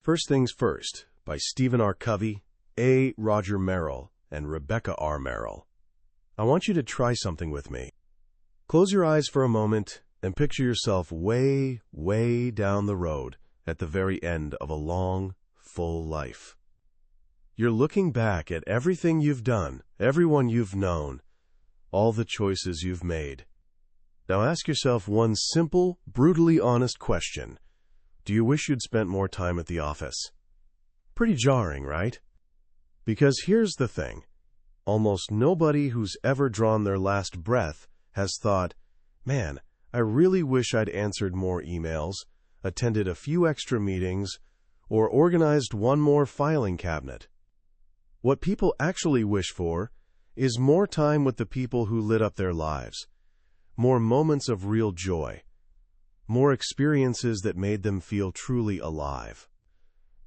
First Things First by Stephen R. Covey, A. Roger Merrill, and Rebecca R. Merrill. I want you to try something with me. Close your eyes for a moment and picture yourself way, way down the road at the very end of a long, full life. You're looking back at everything you've done, everyone you've known, all the choices you've made. Now ask yourself one simple, brutally honest question. Do you wish you'd spent more time at the office? Pretty jarring, right? Because here's the thing. Almost nobody who's ever drawn their last breath has thought, man, I really wish I'd answered more emails, attended a few extra meetings, or organized one more filing cabinet. What people actually wish for is more time with the people who lit up their lives, more moments of real joy, more experiences that made them feel truly alive.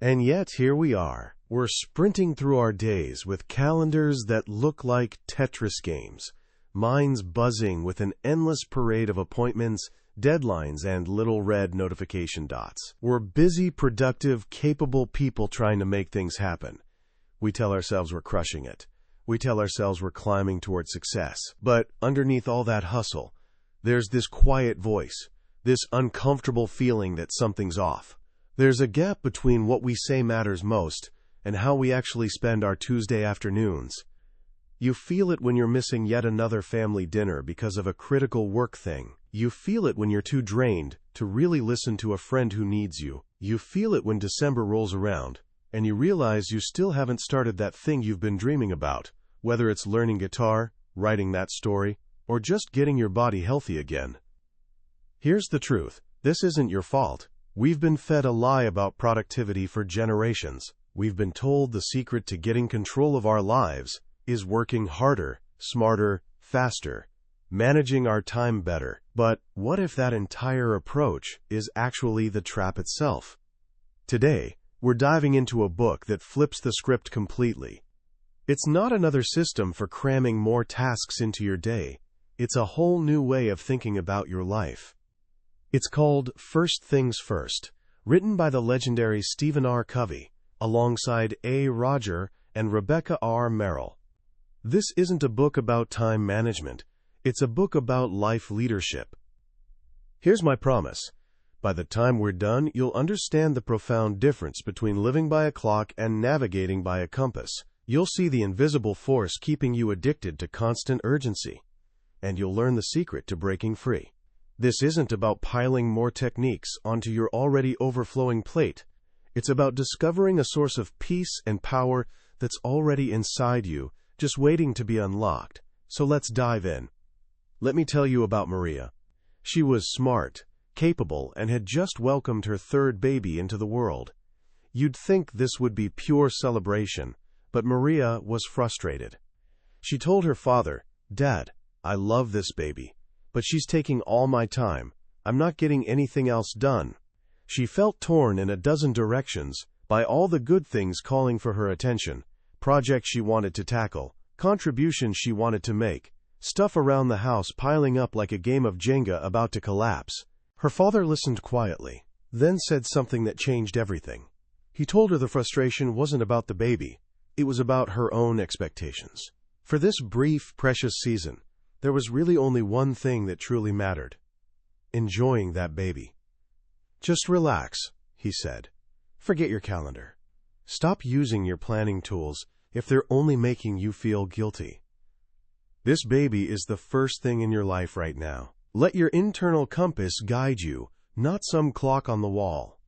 And yet, here we are. We're sprinting through our days with calendars that look like Tetris games, minds buzzing with an endless parade of appointments, deadlines, and little red notification dots. We're busy, productive, capable people trying to make things happen. We tell ourselves we're crushing it. We tell ourselves we're climbing toward success. But underneath all that hustle, there's this quiet voice, this uncomfortable feeling that something's off. There's a gap between what we say matters most and how we actually spend our Tuesday afternoons. You feel it when you're missing yet another family dinner because of a critical work thing. You feel it when you're too drained to really listen to a friend who needs you. You feel it when December rolls around and you realize you still haven't started that thing you've been dreaming about, whether it's learning guitar, writing that story, or just getting your body healthy again. Here's the truth. This isn't your fault. We've been fed a lie about productivity for generations. We've been told the secret to getting control of our lives is working harder, smarter, faster, managing our time better. But what if that entire approach is actually the trap itself? Today, we're diving into a book that flips the script completely. It's not another system for cramming more tasks into your day. It's a whole new way of thinking about your life. It's called First Things First, written by the legendary Stephen R. Covey, alongside A. Roger and Rebecca R. Merrill. This isn't a book about time management. It's a book about life leadership. Here's my promise. By the time we're done, you'll understand the profound difference between living by a clock and navigating by a compass. You'll see the invisible force keeping you addicted to constant urgency, and you'll learn the secret to breaking free. This isn't about piling more techniques onto your already overflowing plate. It's about discovering a source of peace and power that's already inside you, just waiting to be unlocked. So let's dive in. Let me tell you about Maria. She was smart, capable, and had just welcomed her third baby into the world. You'd think this would be pure celebration, but Maria was frustrated. She told her father, "Dad, I love this baby, but she's taking all my time. I'm not getting anything else done." She felt torn in a dozen directions by all the good things calling for her attention, projects she wanted to tackle, contributions she wanted to make, stuff around the house piling up like a game of Jenga about to collapse. Her father listened quietly, then said something that changed everything. He told her the frustration wasn't about the baby. It was about her own expectations. For this brief, precious season, there was really only one thing that truly mattered: enjoying that baby. "Just relax," he said. "Forget your calendar. Stop using your planning tools if they're only making you feel guilty. This baby is the first thing in your life right now. Let your internal compass guide you, not some clock on the wall."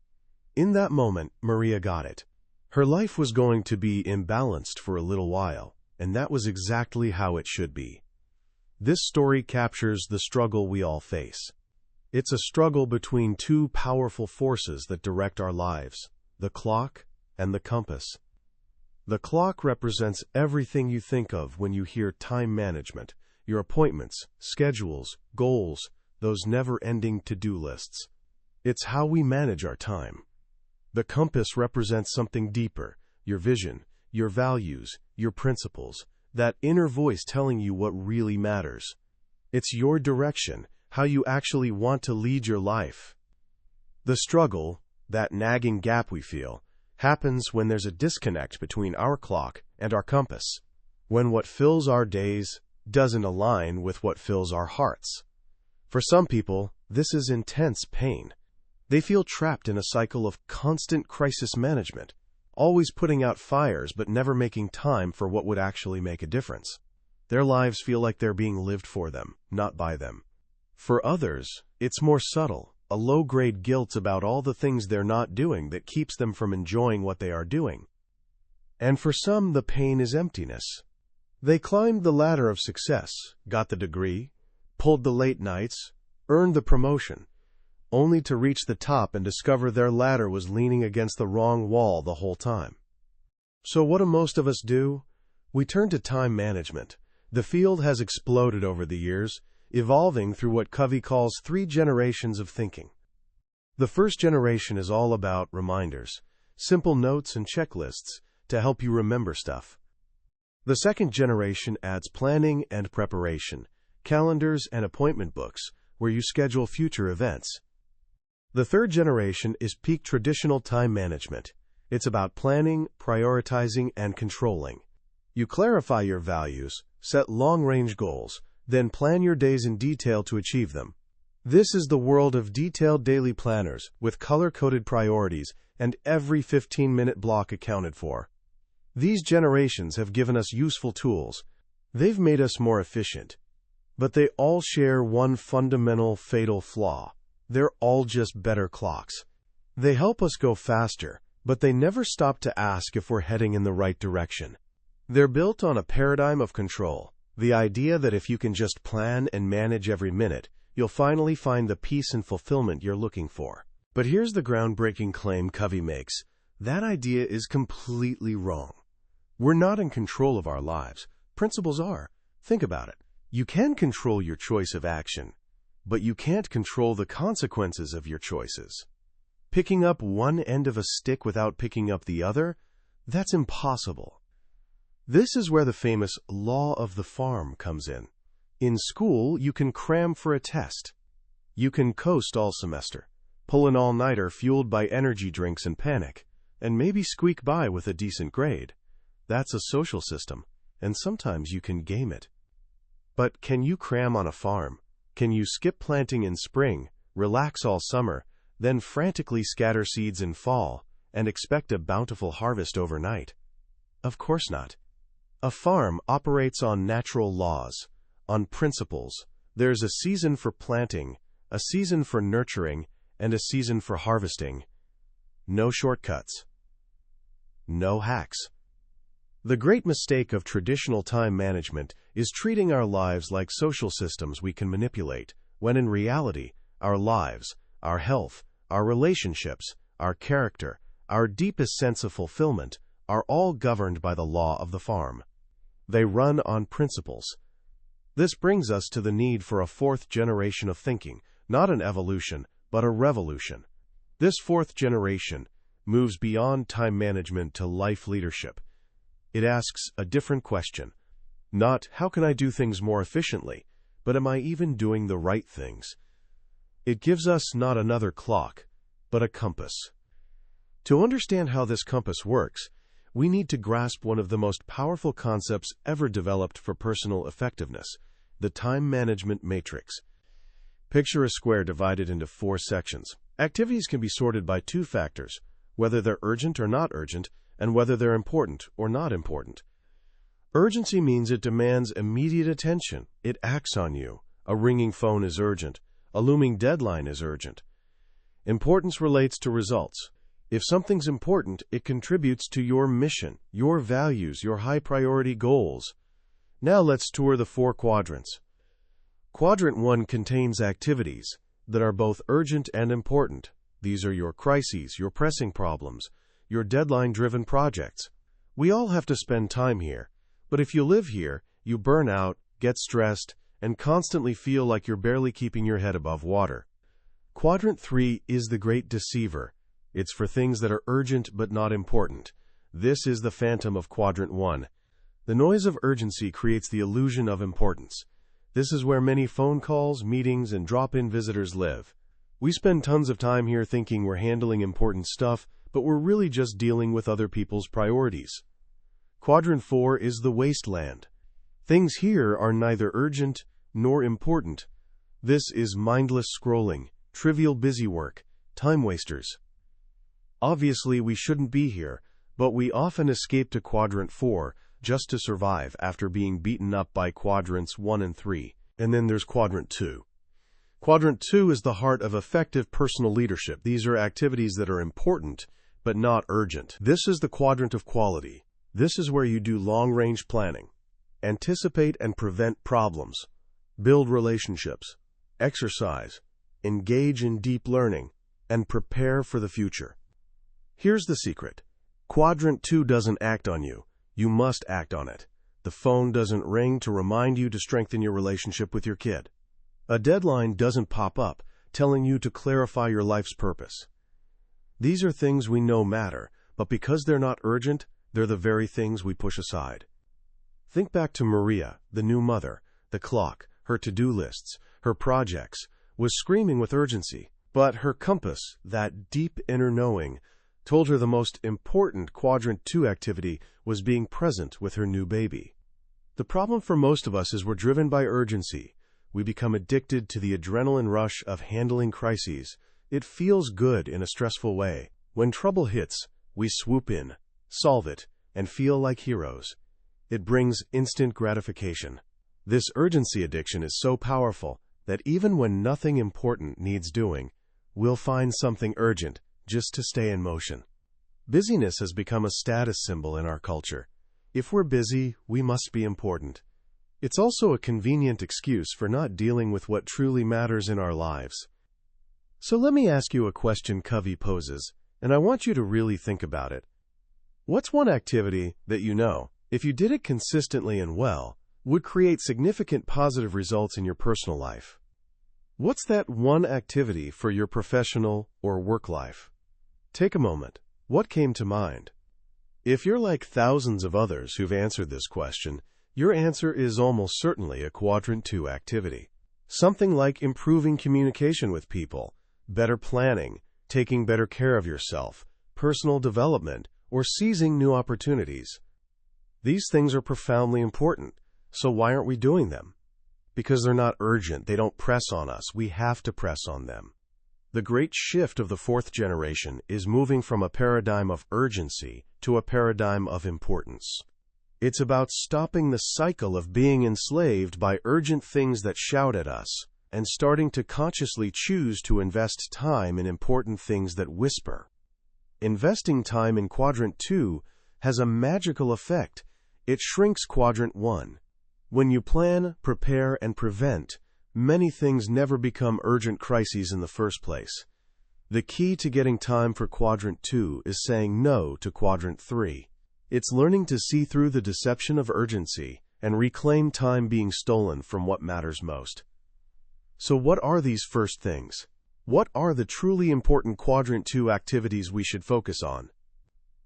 In that moment, Maria got it. Her life was going to be imbalanced for a little while, and that was exactly how it should be. This story captures the struggle we all face. It's a struggle between two powerful forces that direct our lives: the clock and the compass. The clock represents everything you think of when you hear time management: your appointments, schedules, goals, those never-ending to-do lists. It's how we manage our time. The compass represents something deeper: your vision, your values, your principles, that inner voice telling you what really matters. It's your direction, how you actually want to lead your life. The struggle, that nagging gap we feel, happens when there's a disconnect between our clock and our compass, when what fills our days doesn't align with what fills our hearts. For some people, this is intense pain. They feel trapped in a cycle of constant crisis management, always putting out fires but never making time for what would actually make a difference. Their lives feel like they're being lived for them, not by them. For others, it's more subtle, a low-grade guilt about all the things they're not doing that keeps them from enjoying what they are doing. And for some, the pain is emptiness. They climbed the ladder of success, got the degree, pulled the late nights, earned the promotion, only to reach the top and discover their ladder was leaning against the wrong wall the whole time. So what do most of us do? We turn to time management. The field has exploded over the years, evolving through what Covey calls 3 generations of thinking. The first generation is all about reminders, simple notes and checklists to help you remember stuff. The second generation adds planning and preparation, calendars and appointment books, where you schedule future events. The third generation is peak traditional time management. It's about planning, prioritizing, and controlling. You clarify your values, set long-range goals, then plan your days in detail to achieve them. This is the world of detailed daily planners with color-coded priorities and every 15-minute block accounted for. These generations have given us useful tools. They've made us more efficient. But they all share one fundamental, fatal flaw. They're all just better clocks. They help us go faster, but they never stop to ask if we're heading in the right direction. They're built on a paradigm of control, the idea that if you can just plan and manage every minute, you'll finally find the peace and fulfillment you're looking for. But here's the groundbreaking claim Covey makes. That idea is completely wrong. We're not in control of our lives. Principles are. Think about it. You can control your choice of action, but you can't control the consequences of your choices. Picking up one end of a stick without picking up the other? That's impossible. This is where the famous law of the farm comes in. In school, you can cram for a test. You can coast all semester, pull an all-nighter fueled by energy drinks and panic, and maybe squeak by with a decent grade. That's a social system, and sometimes you can game it. But can you cram on a farm? Can you skip planting in spring, relax all summer, then frantically scatter seeds in fall, and expect a bountiful harvest overnight? Of course not. A farm operates on natural laws, on principles. There's a season for planting, a season for nurturing, and a season for harvesting. No shortcuts. No hacks. The great mistake of traditional time management is treating our lives like social systems we can manipulate, when in reality, our lives, our health, our relationships, our character, our deepest sense of fulfillment are all governed by the law of the farm. They run on principles. This brings us to the need for a 4th generation of thinking, not an evolution, but a revolution. This 4th generation moves beyond time management to life leadership. It asks a different question. Not, how can I do things more efficiently, but am I even doing the right things? It gives us not another clock, but a compass. To understand how this compass works, we need to grasp one of the most powerful concepts ever developed for personal effectiveness, the time management matrix. Picture a square divided into 4 sections. Activities can be sorted by 2 factors, whether they're urgent or not urgent, and whether they're important or not important. Urgency means it demands immediate attention. It acts on you. A ringing phone is urgent. A looming deadline is urgent. Importance relates to results. If something's important, it contributes to your mission, your values, your high-priority goals. Now let's tour the 4 quadrants. Quadrant 1 contains activities that are both urgent and important. These are your crises, your pressing problems, your deadline-driven projects. We all have to spend time here, but if you live here, you burn out, get stressed, and constantly feel like you're barely keeping your head above water. Quadrant 3 is the great deceiver. It's for things that are urgent but not important. This is the phantom of Quadrant 1. The noise of urgency creates the illusion of importance. This is where many phone calls, meetings, and drop-in visitors live. We spend tons of time here thinking we're handling important stuff, but we're really just dealing with other people's priorities. Quadrant 4 is the wasteland. Things here are neither urgent nor important. This is mindless scrolling, trivial busy work, time wasters. Obviously, we shouldn't be here, but we often escape to Quadrant 4 just to survive after being beaten up by Quadrants 1 and 3. And then there's Quadrant 2. Quadrant 2 is the heart of effective personal leadership. These are activities that are important, but not urgent. This is the quadrant of quality. This is where you do long-range planning, anticipate and prevent problems, build relationships, exercise, engage in deep learning, and prepare for the future. Here's the secret. Quadrant 2 doesn't act on you. You must act on it. The phone doesn't ring to remind you to strengthen your relationship with your kid. A deadline doesn't pop up telling you to clarify your life's purpose. These are things we know matter, but because they're not urgent, they're the very things we push aside. Think back to Maria, the new mother. The clock, her to-do lists, her projects, was screaming with urgency. But her compass, that deep inner knowing, told her the most important Quadrant 2 activity was being present with her new baby. The problem for most of us is we're driven by urgency. We become addicted to the adrenaline rush of handling crises. It feels good in a stressful way. When trouble hits, we swoop in, solve it, and feel like heroes. It brings instant gratification. This urgency addiction is so powerful that even when nothing important needs doing, we'll find something urgent just to stay in motion. Busyness has become a status symbol in our culture. If we're busy, we must be important. It's also a convenient excuse for not dealing with what truly matters in our lives. So let me ask you a question Covey poses, and I want you to really think about it. What's one activity that you know, if you did it consistently and well, would create significant positive results in your personal life? What's that one activity for your professional or work life? Take a moment. What came to mind? If you're like thousands of others who've answered this question, your answer is almost certainly a Quadrant 2 activity. Something like improving communication with people, better planning, taking better care of yourself, personal development, or seizing new opportunities. These things are profoundly important, so why aren't we doing them? Because they're not urgent, they don't press on us, we have to press on them. The great shift of the fourth generation is moving from a paradigm of urgency to a paradigm of importance. It's about stopping the cycle of being enslaved by urgent things that shout at us and starting to consciously choose to invest time in important things that whisper. Investing time in Quadrant 2 has a magical effect. It shrinks Quadrant 1. When you plan, prepare, and prevent, many things never become urgent crises in the first place. The key to getting time for Quadrant 2 is saying no to Quadrant 3. It's learning to see through the deception of urgency and reclaim time being stolen from what matters most. So what are these first things? What are the truly important Quadrant 2 activities we should focus on?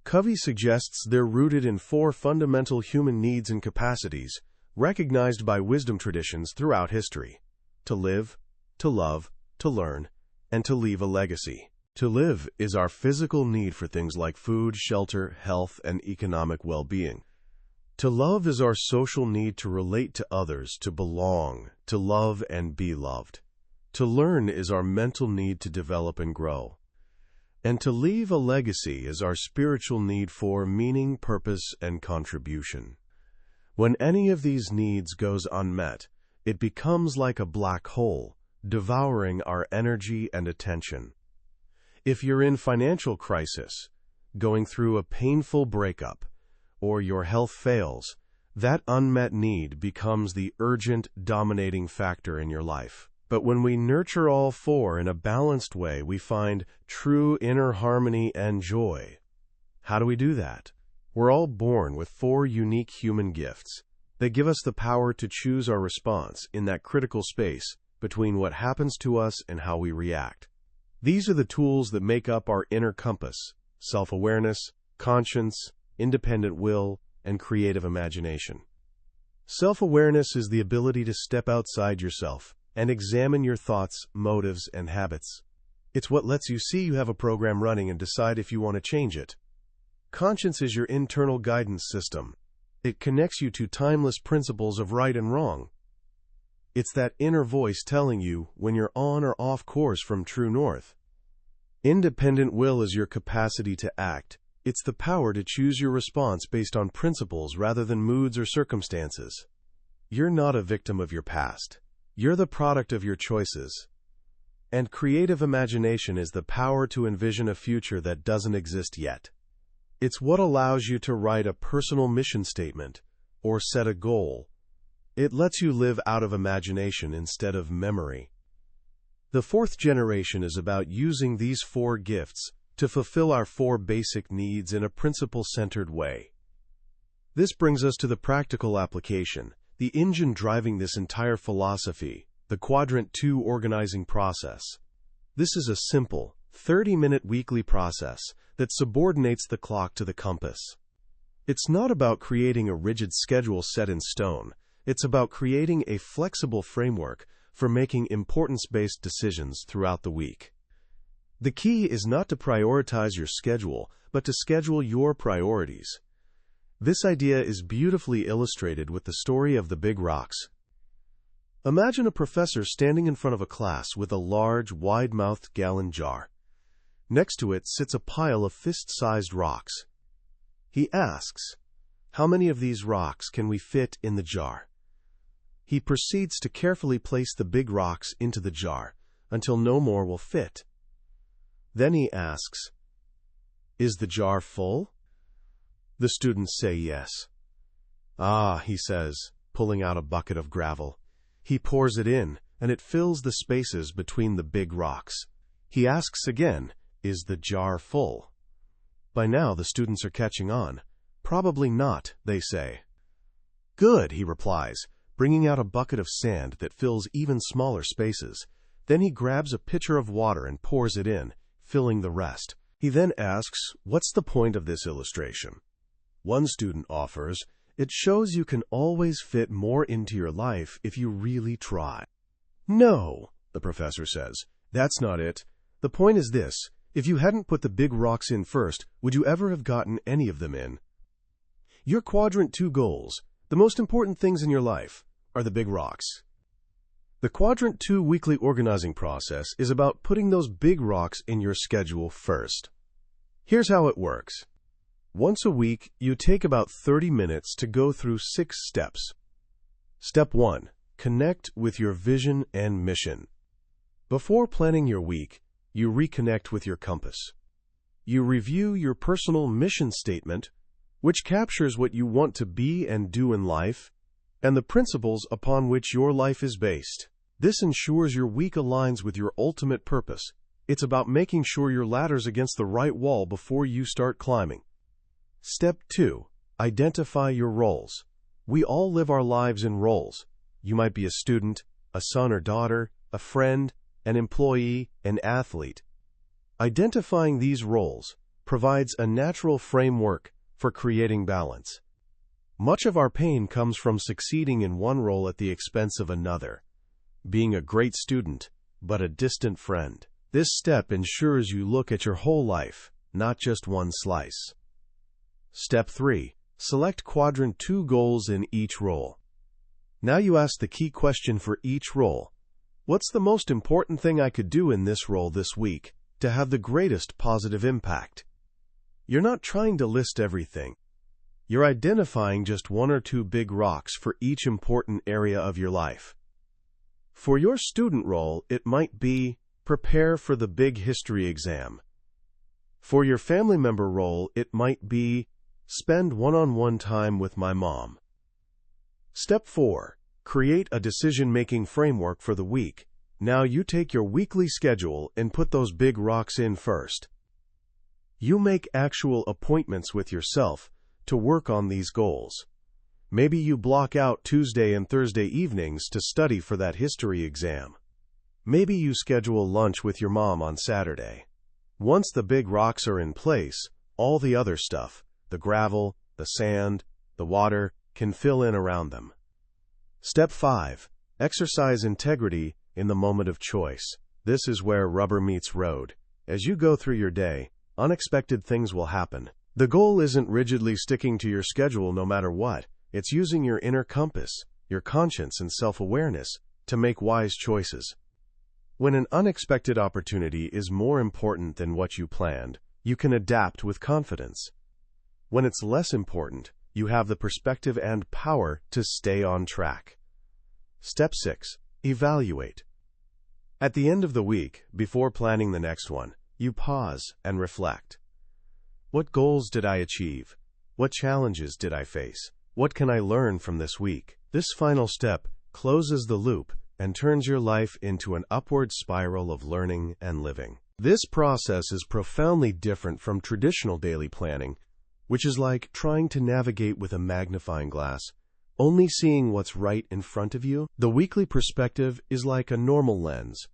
Covey suggests they're rooted in 4 fundamental human needs and capacities recognized by wisdom traditions throughout history: to live, to love, to learn, and to leave a legacy. To live is our physical need for things like food, shelter, health, and economic well-being. To love is our social need to relate to others, to belong, to love and be loved. To learn is our mental need to develop and grow. And to leave a legacy is our spiritual need for meaning, purpose, and contribution. When any of these needs goes unmet, it becomes like a black hole, devouring our energy and attention. If you're in financial crisis, going through a painful breakup, or your health fails, that unmet need becomes the urgent, dominating factor in your life. But when we nurture all 4 in a balanced way, we find true inner harmony and joy. How do we do that? We're all born with 4 unique human gifts. They give us the power to choose our response in that critical space between what happens to us and how we react. These are the tools that make up our inner compass: self-awareness, conscience, independent will, and creative imagination. Self-awareness is the ability to step outside yourself and examine your thoughts, motives, and habits. It's what lets you see you have a program running and decide if you want to change it. Conscience is your internal guidance system. It connects you to timeless principles of right and wrong. It's that inner voice telling you when you're on or off course from true north. Independent will is your capacity to act. It's the power to choose your response based on principles rather than moods or circumstances. You're not a victim of your past. You're the product of your choices. And creative imagination is the power to envision a future that doesn't exist yet. It's what allows you to write a personal mission statement or set a goal. It lets you live out of imagination instead of memory. The fourth generation is about using these 4 gifts to fulfill our 4 basic needs in a principle-centered way. This brings us to the practical application, the engine driving this entire philosophy, the Quadrant II organizing process. This is a simple, 30-minute weekly process that subordinates the clock to the compass. It's not about creating a rigid schedule set in stone. It's about creating a flexible framework for making importance-based decisions throughout the week. The key is not to prioritize your schedule, but to schedule your priorities. This idea is beautifully illustrated with the story of the big rocks. Imagine a professor standing in front of a class with a large, wide-mouthed gallon jar. Next to it sits a pile of fist-sized rocks. He asks, "How many of these rocks can we fit in the jar?" He proceeds to carefully place the big rocks into the jar until no more will fit. Then he asks, "Is the jar full?" The students say yes. "Ah," he says, pulling out a bucket of gravel. He pours it in, and it fills the spaces between the big rocks. He asks again, "Is the jar full?" By now, the students are catching on. "Probably not," they say. "Good," he replies, bringing out a bucket of sand that fills even smaller spaces. Then he grabs a pitcher of water and pours it in, filling the rest. He then asks, "What's the point of this illustration?" One student offers, "It shows you can always fit more into your life if you really try." "No," the professor says, "that's not it. The point is this. If you hadn't put the big rocks in first, would you ever have gotten any of them in? Your Quadrant II goals, the most important things in your life, are the big rocks." The Quadrant II weekly organizing process is about putting those big rocks in your schedule first. Here's how it works. Once a week, you take about 30 minutes to go through 6 steps. Step 1. Connect with your vision and mission. Before planning your week, you reconnect with your compass. You review your personal mission statement, which captures what you want to be and do in life, and the principles upon which your life is based. This ensures your week aligns with your ultimate purpose. It's about making sure your ladder's against the right wall before you start climbing. Step 2. Identify your roles. We all live our lives in roles. You might be a student, a son or daughter, a friend, an employee, an athlete. Identifying these roles provides a natural framework for creating balance. Much of our pain comes from succeeding in one role at the expense of another. Being a great student, but a distant friend. This step ensures you look at your whole life, not just one slice. Step 3. Select Quadrant II goals in each role. Now you ask the key question for each role. What's the most important thing I could do in this role this week to have the greatest positive impact? You're not trying to list everything. You're identifying just 1 or 2 big rocks for each important area of your life. For your student role, it might be prepare for the big history exam. For your family member role, it might be spend one-on-one time with my mom. Step 4. Create a decision-making framework for the week. Now you take your weekly schedule and put those big rocks in first. You make actual appointments with yourself to work on these goals. Maybe you block out Tuesday and Thursday evenings to study for that history exam. Maybe you schedule lunch with your mom on Saturday. Once the big rocks are in place, all the other stuff, the gravel, the sand, the water, can fill in around them. Step 5. Exercise integrity in the moment of choice. This is where rubber meets road. As you go through your day, unexpected things will happen. The goal isn't rigidly sticking to your schedule no matter what. It's using your inner compass, your conscience and self-awareness to make wise choices. When an unexpected opportunity is more important than what you planned, you can adapt with confidence. When it's less important, you have the perspective and power to stay on track. Step 6. Evaluate. At the end of the week, before planning the next one, you pause and reflect. What goals did I achieve? What challenges did I face? What can I learn from this week? This final step closes the loop and turns your life into an upward spiral of learning and living. This process is profoundly different from traditional daily planning, which is like trying to navigate with a magnifying glass, only seeing what's right in front of you. The weekly perspective is like a normal lens.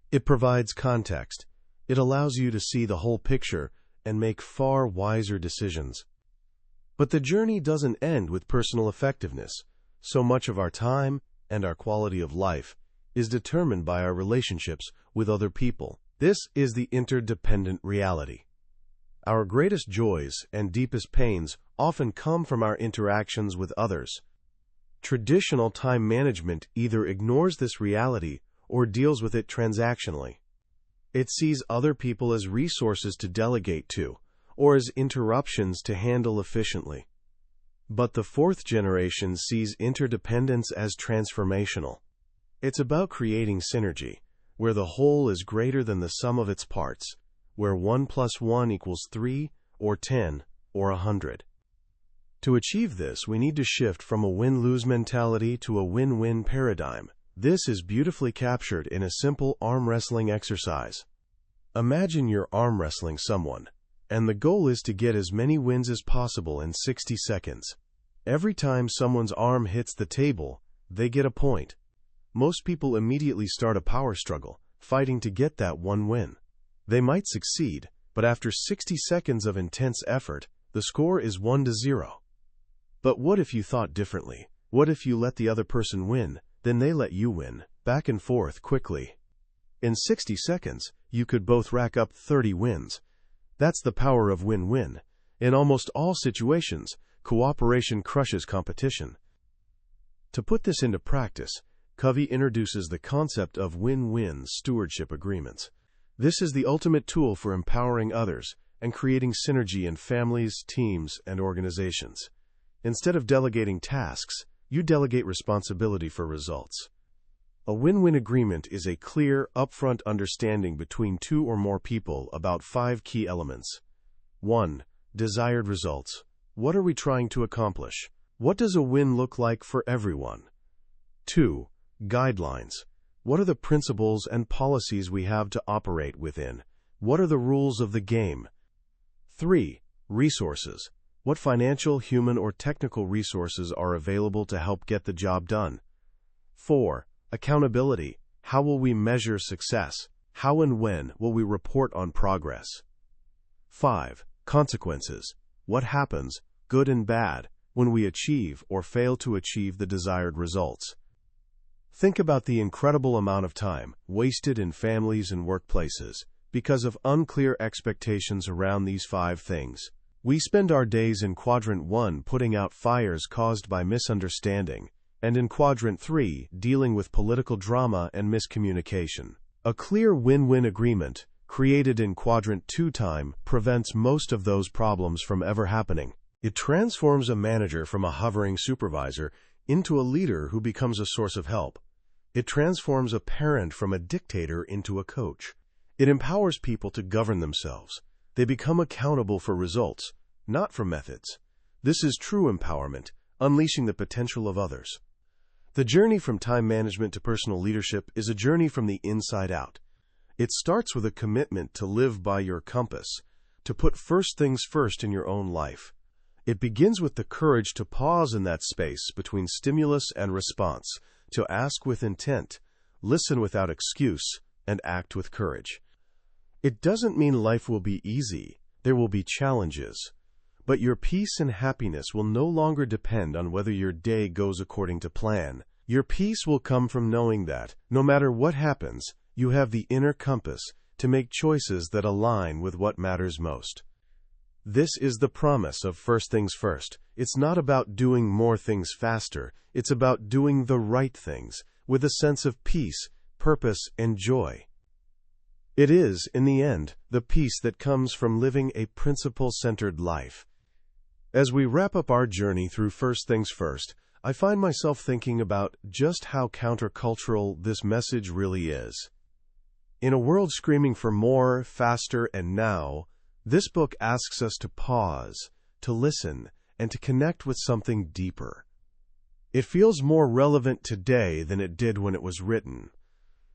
It provides context. It allows you to see the whole picture and make far wiser decisions. But the journey doesn't end with personal effectiveness. So much of our time and our quality of life is determined by our relationships with other people. This is the interdependent reality. Our greatest joys and deepest pains often come from our interactions with others. Traditional time management either ignores this reality or deals with it transactionally. It sees other people as resources to delegate to, or as interruptions to handle efficiently. But the fourth generation sees interdependence as transformational. It's about creating synergy, where the whole is greater than the sum of its parts, where 1 + 1 = 3, or 10, or 100. To achieve this, we need to shift from a win-lose mentality to a win-win paradigm. This is beautifully captured in a simple arm wrestling exercise. Imagine you're arm wrestling someone, and the goal is to get as many wins as possible in 60 seconds. Every time someone's arm hits the table, they get a point. Most people immediately start a power struggle, fighting to get that one win. They might succeed, but after 60 seconds of intense effort, the score is 1-0. But what if you thought differently? What if you let the other person win, then they let you win, back and forth quickly? In 60 seconds, you could both rack up 30 wins. That's the power of win-win. In almost all situations, cooperation crushes competition. To put this into practice, Covey introduces the concept of win-win stewardship agreements. This is the ultimate tool for empowering others and creating synergy in families, teams, and organizations. Instead of delegating tasks, you delegate responsibility for results. A win-win agreement is a clear, upfront understanding between two or more people about 5 key elements. 1. Desired results. What are we trying to accomplish? What does a win look like for everyone? 2. Guidelines. What are the principles and policies we have to operate within? What are the rules of the game? 3. Resources. What financial, human, or technical resources are available to help get the job done? 4. Accountability. How will we measure success? How and when will we report on progress? 5. Consequences. What happens, good and bad, when we achieve or fail to achieve the desired results? Think about the incredible amount of time wasted in families and workplaces because of unclear expectations around these 5 things. We spend our days in Quadrant 1 putting out fires caused by misunderstanding, and in Quadrant 3 dealing with political drama and miscommunication. A clear win-win agreement, created in Quadrant 2 time, prevents most of those problems from ever happening. It transforms a manager from a hovering supervisor into a leader who becomes a source of help. It transforms a parent from a dictator into a coach. It empowers people to govern themselves. They become accountable for results, not for methods. This is true empowerment, unleashing the potential of others. The journey from time management to personal leadership is a journey from the inside out. It starts with a commitment to live by your compass, to put first things first in your own life. It begins with the courage to pause in that space between stimulus and response, to ask with intent, listen without excuse, and act with courage. It doesn't mean life will be easy. There will be challenges. But your peace and happiness will no longer depend on whether your day goes according to plan. Your peace will come from knowing that, no matter what happens, you have the inner compass to make choices that align with what matters most. This is the promise of First Things First. It's not about doing more things faster. It's about doing the right things with a sense of peace, purpose, and joy. It is, in the end, the peace that comes from living a principle-centered life. As we wrap up our journey through First Things First, I find myself thinking about just how countercultural this message really is. In a world screaming for more, faster, and now, this book asks us to pause, to listen, and to connect with something deeper. It feels more relevant today than it did when it was written.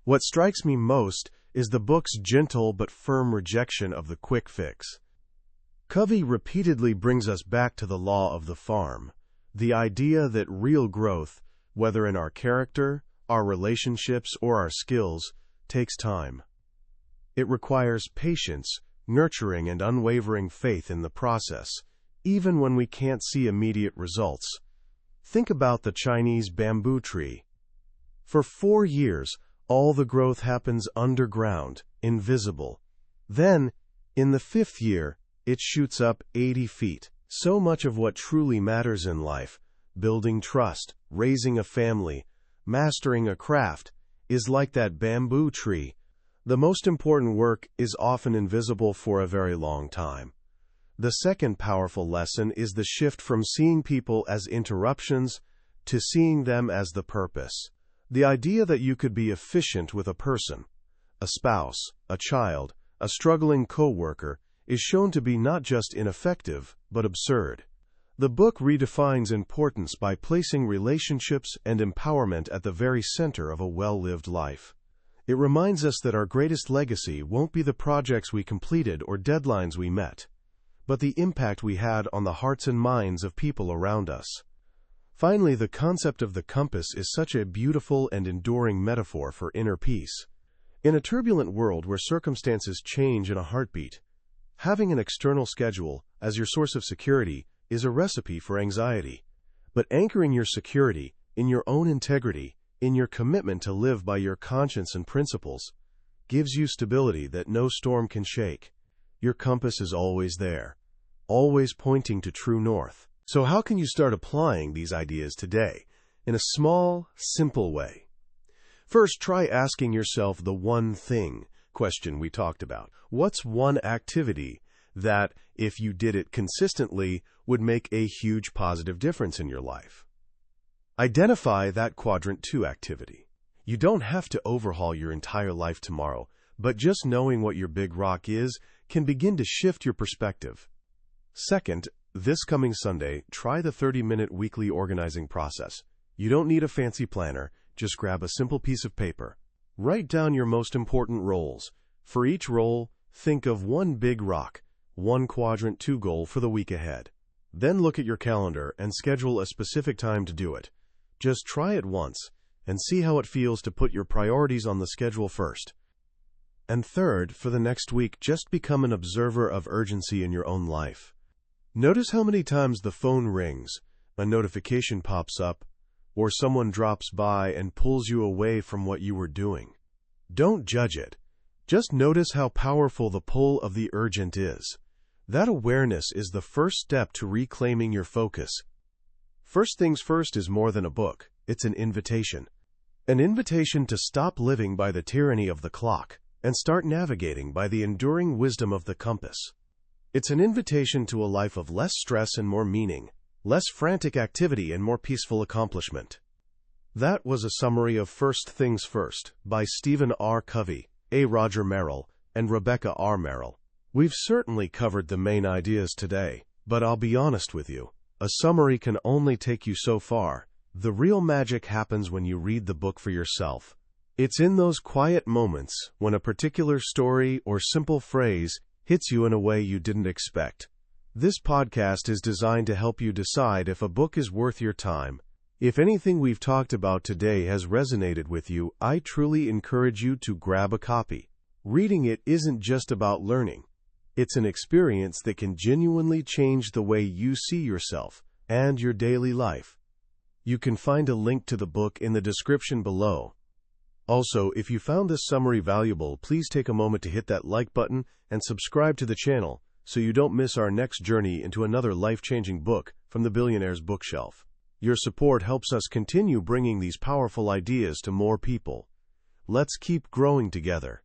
What strikes me most is the book's gentle but firm rejection of the quick fix. Covey repeatedly brings us back to the law of the farm, the idea that real growth, whether in our character, our relationships, or our skills, takes time. It requires patience, nurturing, and unwavering faith in the process, even when we can't see immediate results. Think about the Chinese bamboo tree. For 4 years, all the growth happens underground, invisible. Then, in the 5th year, it shoots up 80 feet. So much of what truly matters in life, building trust, raising a family, mastering a craft, is like that bamboo tree. The most important work is often invisible for a very long time. The second powerful lesson is the shift from seeing people as interruptions to seeing them as the purpose. The idea that you could be efficient with a person, a spouse, a child, a struggling coworker, is shown to be not just ineffective, but absurd. The book redefines importance by placing relationships and empowerment at the very center of a well-lived life. It reminds us that our greatest legacy won't be the projects we completed or deadlines we met, but the impact we had on the hearts and minds of people around us. Finally, the concept of the compass is such a beautiful and enduring metaphor for inner peace. In a turbulent world where circumstances change in a heartbeat, having an external schedule as your source of security is a recipe for anxiety. But anchoring your security in your own integrity, in your commitment to live by your conscience and principles, gives you stability that no storm can shake. Your compass is always there, always pointing to true north. So how can you start applying these ideas today in a small, simple way? First, try asking yourself the one thing question we talked about. What's one activity that, if you did it consistently, would make a huge positive difference in your life? Identify that Quadrant II activity. You don't have to overhaul your entire life tomorrow, but just knowing what your big rock is can begin to shift your perspective. Second, this coming Sunday, try the 30-minute weekly organizing process. You don't need a fancy planner, just grab a simple piece of paper. Write down your most important roles. For each role, think of one big rock, one Quadrant II goal for the week ahead. Then look at your calendar and schedule a specific time to do it. Just try it once and see how it feels to put your priorities on the schedule first. And third, for the next week, just become an observer of urgency in your own life. Notice how many times the phone rings, a notification pops up, or someone drops by and pulls you away from what you were doing. Don't judge it. Just notice how powerful the pull of the urgent is. That awareness is the first step to reclaiming your focus. First Things First is more than a book. It's an invitation. An invitation to stop living by the tyranny of the clock and start navigating by the enduring wisdom of the compass. It's an invitation to a life of less stress and more meaning, less frantic activity and more peaceful accomplishment. That was a summary of First Things First by Stephen R. Covey, A. Roger Merrill, and Rebecca R. Merrill. We've certainly covered the main ideas today, but I'll be honest with you. A summary can only take you so far. The real magic happens when you read the book for yourself. It's in those quiet moments when a particular story or simple phrase hits you in a way you didn't expect. This podcast is designed to help you decide if a book is worth your time. If anything we've talked about today has resonated with you, I truly encourage you to grab a copy. Reading it isn't just about learning. It's an experience that can genuinely change the way you see yourself and your daily life. You can find a link to the book in the description below. Also, if you found this summary valuable, please take a moment to hit that like button and subscribe to the channel so you don't miss our next journey into another life-changing book from the billionaire's bookshelf. Your support helps us continue bringing these powerful ideas to more people. Let's keep growing together.